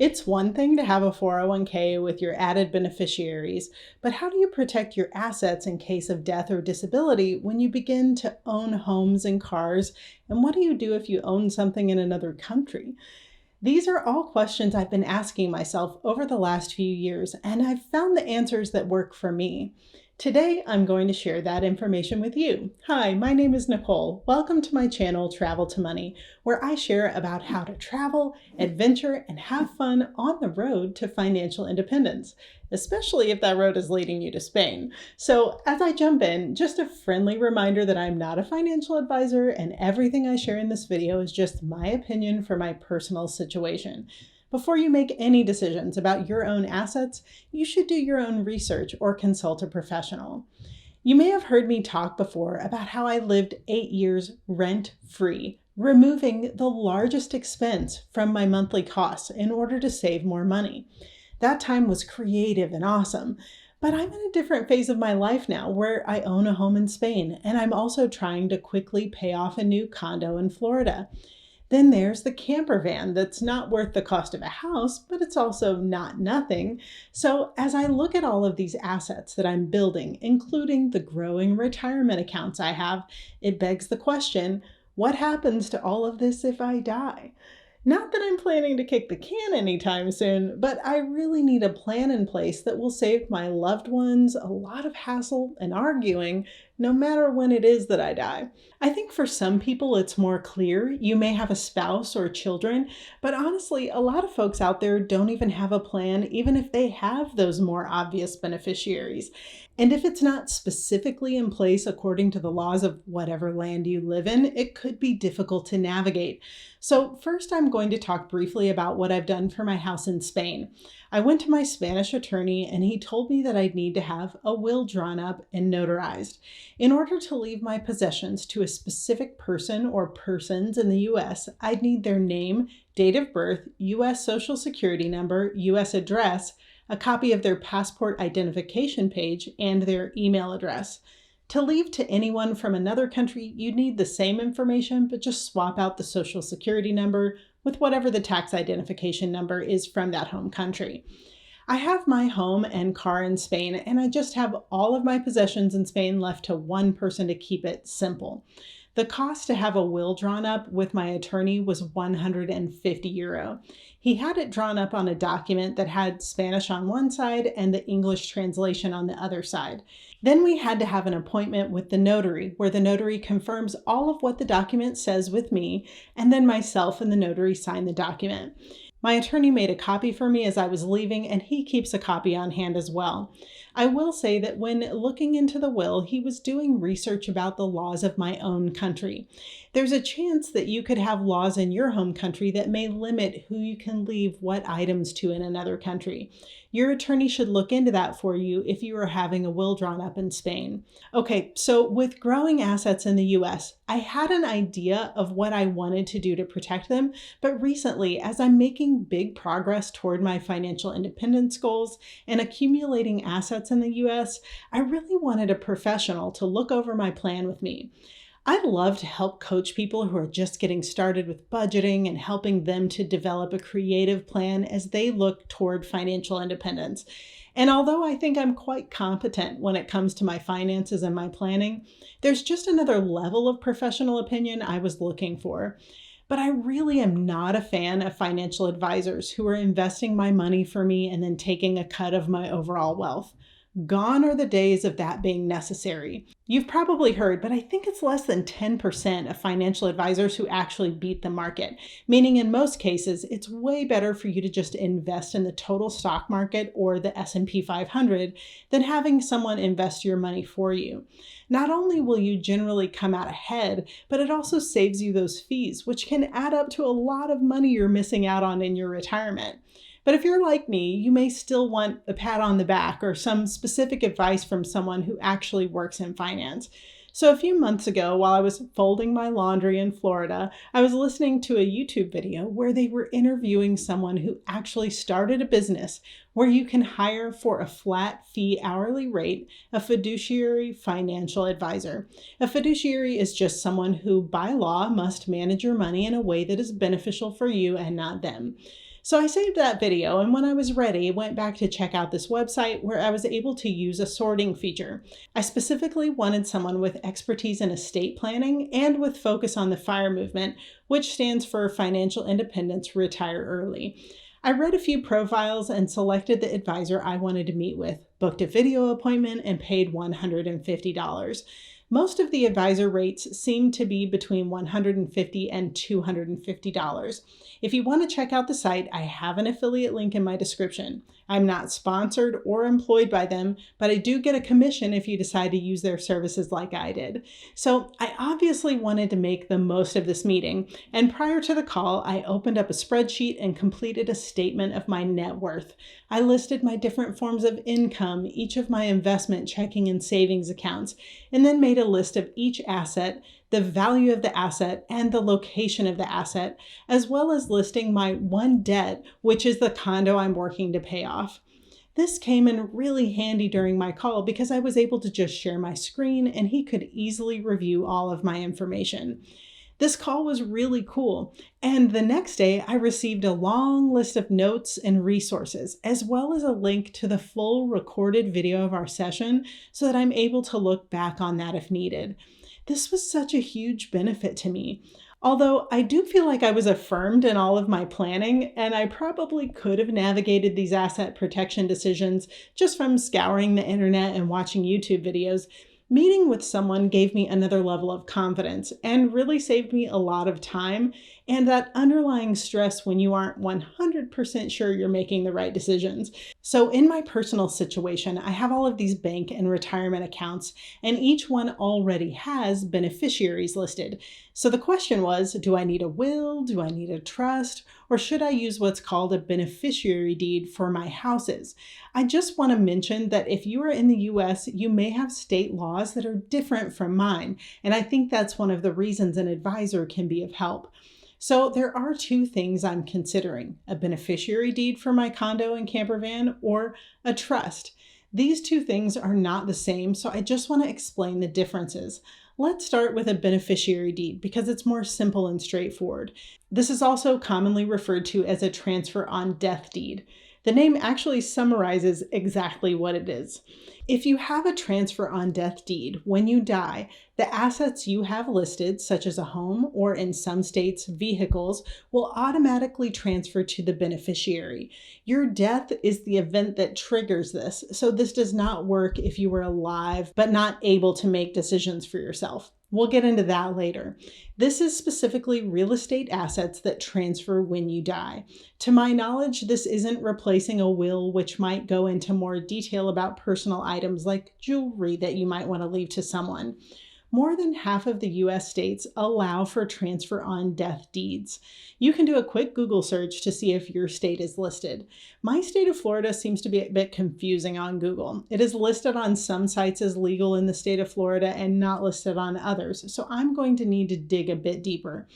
It's one thing to have a 401k with your added beneficiaries, but how do you protect your assets in case of death or disability when you begin to own homes and cars? And what do you do if you own something in another country? These are all questions I've been asking myself over the last few years, and I've found the answers that work for me. Today, I'm going to share that information with you. Hi, my name is Nicole. Welcome to my channel, Travel to Money, where I share about how to travel, adventure, and have fun on the road to financial independence, especially if that road is leading you to Spain. So as I jump in, just a friendly reminder that I'm not a financial advisor and everything I share in this video is just my opinion for my personal situation. Before you make any decisions about your own assets, you should do your own research or consult a professional. You may have heard me talk before about how I lived 8 years rent-free, removing the largest expense from my monthly costs in order to save more money. That time was creative and awesome, but I'm in a different phase of my life now where I own a home in Spain, and I'm also trying to quickly pay off a new condo in Florida. Then there's the camper van that's not worth the cost of a house, but it's also not nothing. So as I look at all of these assets that I'm building, including the growing retirement accounts I have, it begs the question, what happens to all of this if I die? Not that I'm planning to kick the can anytime soon, but I really need a plan in place that will save my loved ones a lot of hassle and arguing, no matter when it is that I die. I think for some people it's more clear. You may have a spouse or children, but honestly, a lot of folks out there don't even have a plan, even if they have those more obvious beneficiaries. And if it's not specifically in place according to the laws of whatever land you live in, it could be difficult to navigate. So first, I'm going to talk briefly about what I've done for my house in Spain. I went to my Spanish attorney and he told me that I'd need to have a will drawn up and notarized. In order to leave my possessions to a specific person or persons in the US, I'd need their name, date of birth, US Social Security number, US address, a copy of their passport identification page, and their email address. To leave to anyone from another country, you'd need the same information, but just swap out the Social Security number with whatever the tax identification number is from that home country. I have my home and car in Spain, and I just have all of my possessions in Spain left to one person to keep it simple. The cost to have a will drawn up with my attorney was €150. He had it drawn up on a document that had Spanish on one side and the English translation on the other side. Then we had to have an appointment with the notary, where the notary confirms all of what the document says with me, and then myself and the notary sign the document. My attorney made a copy for me as I was leaving, and he keeps a copy on hand as well. I will say that when looking into the will, he was doing research about the laws of my own country. There's a chance that you could have laws in your home country that may limit who you can leave what items to in another country. Your attorney should look into that for you if you are having a will drawn up in Spain. Okay, so with growing assets in the US, I had an idea of what I wanted to do to protect them, but recently, as I'm making big progress toward my financial independence goals and accumulating assets in the US, I really wanted a professional to look over my plan with me. I love to help coach people who are just getting started with budgeting and helping them to develop a creative plan as they look toward financial independence. And although I think I'm quite competent when it comes to my finances and my planning, there's just another level of professional opinion I was looking for. But I really am not a fan of financial advisors who are investing my money for me and then taking a cut of my overall wealth. Gone are the days of that being necessary. You've probably heard, but I think it's less than 10% of financial advisors who actually beat the market, meaning in most cases, it's way better for you to just invest in the total stock market or the S&P 500 than having someone invest your money for you. Not only will you generally come out ahead, but it also saves you those fees, which can add up to a lot of money you're missing out on in your retirement. But if you're like me, you may still want a pat on the back or some specific advice from someone who actually works in finance. So a few months ago, while I was folding my laundry in Florida, I was listening to a YouTube video where they were interviewing someone who actually started a business where you can hire for a flat fee hourly rate a fiduciary financial advisor. A fiduciary is just someone who, by law, must manage your money in a way that is beneficial for you and not them. So I saved that video, and when I was ready, went back to check out this website where I was able to use a sorting feature. I specifically wanted someone with expertise in estate planning and with focus on the FIRE movement, which stands for Financial Independence, Retire Early. I read a few profiles and selected the advisor I wanted to meet with, booked a video appointment, and paid $150. Most of the advisor rates seem to be between $150 and $250. If you want to check out the site, I have an affiliate link in my description. I'm not sponsored or employed by them, but I do get a commission if you decide to use their services like I did. So I obviously wanted to make the most of this meeting, and prior to the call, I opened up a spreadsheet and completed a statement of my net worth. I listed my different forms of income, each of my investment, checking, and savings accounts, and then made a list of each asset, the value of the asset, and the location of the asset, as well as listing my one debt, which is the condo I'm working to pay off. This came in really handy during my call because I was able to just share my screen and he could easily review all of my information. This call was really cool, and the next day I received a long list of notes and resources, as well as a link to the full recorded video of our session so that I'm able to look back on that if needed. This was such a huge benefit to me. Although I do feel like I was affirmed in all of my planning, and I probably could have navigated these asset protection decisions just from scouring the internet and watching YouTube videos, meeting with someone gave me another level of confidence and really saved me a lot of time and that underlying stress when you aren't 100% sure you're making the right decisions. So in my personal situation, I have all of these bank and retirement accounts, and each one already has beneficiaries listed. So the question was, do I need a will? Do I need a trust? Or should I use what's called a beneficiary deed for my houses? I just want to mention that if you are in the US, you may have state laws that are different from mine. And I think that's one of the reasons an advisor can be of help. So there are two things I'm considering: a beneficiary deed for my condo and camper van or a trust. These two things are not the same, so I just want to explain the differences. Let's start with a beneficiary deed because it's more simple and straightforward. This is also commonly referred to as a transfer on death deed. The name actually summarizes exactly what it is. If you have a transfer on death deed, when you die, the assets you have listed, such as a home or in some states, vehicles, will automatically transfer to the beneficiary. Your death is the event that triggers this, so this does not work if you were alive but not able to make decisions for yourself. We'll get into that later. This is specifically real estate assets that transfer when you die. To my knowledge, this isn't replacing a will, which might go into more detail about personal items like jewelry that you might want to leave to someone. More than half of the US states allow for transfer on death deeds. You can do a quick Google search to see if your state is listed. My state of Florida seems to be a bit confusing on Google. It is listed on some sites as legal in the state of Florida and not listed on others, so I'm going to need to dig a bit deeper.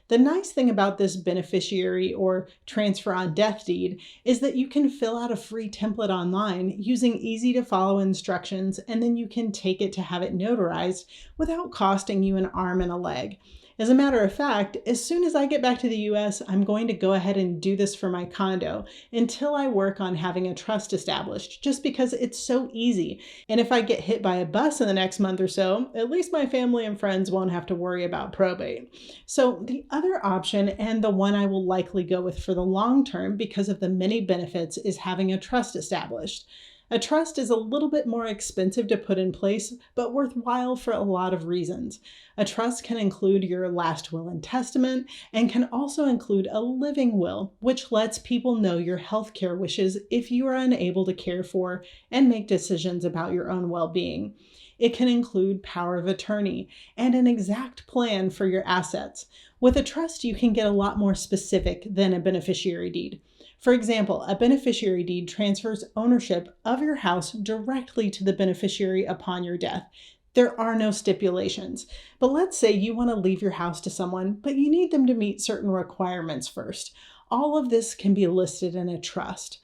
The nice thing about this beneficiary or transfer on death deed is that you can fill out a free template online using easy to follow instructions, and then you can take it to have it notarized without costing you an arm and a leg. As a matter of fact, as soon as I get back to the US, I'm going to go ahead and do this for my condo until I work on having a trust established, just because it's so easy. And if I get hit by a bus in the next month or so, at least my family and friends won't have to worry about probate. So the other option, and the one I will likely go with for the long term because of the many benefits, is having a trust established. A trust is a little bit more expensive to put in place, but worthwhile for a lot of reasons. A trust can include your last will and testament, and can also include a living will, which lets people know your healthcare wishes if you are unable to care for and make decisions about your own well-being. It can include power of attorney and an exact plan for your assets. With a trust, you can get a lot more specific than a beneficiary deed. For example, a beneficiary deed transfers ownership of your house directly to the beneficiary upon your death. There are no stipulations. But let's say you want to leave your house to someone, but you need them to meet certain requirements first. All of this can be listed in a trust.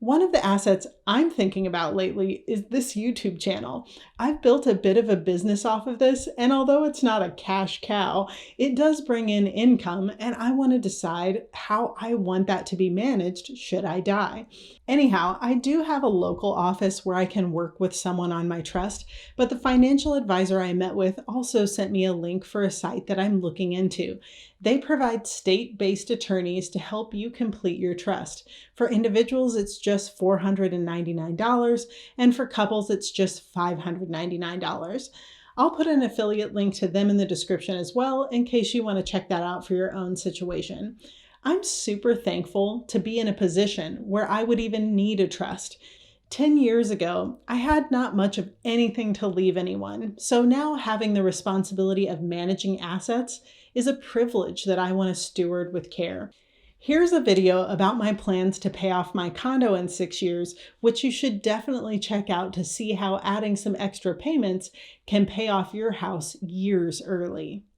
One of the assets I'm thinking about lately is this YouTube channel. I've built a bit of a business off of this, and although it's not a cash cow, it does bring in income, and I want to decide how I want that to be managed should I die. Anyhow, I do have a local office where I can work with someone on my trust, but the financial advisor I met with also sent me a link for a site that I'm looking into. They provide state-based attorneys to help you complete your trust. For individuals, it's just $499, and for couples, it's just $599. I'll put an affiliate link to them in the description as well in case you want to check that out for your own situation. I'm super thankful to be in a position where I would even need a trust. 10 years ago, I had not much of anything to leave anyone, so now having the responsibility of managing assets is a privilege that I want to steward with care. Here's a video about my plans to pay off my condo in 6 years, which you should definitely check out to see how adding some extra payments can pay off your house years early.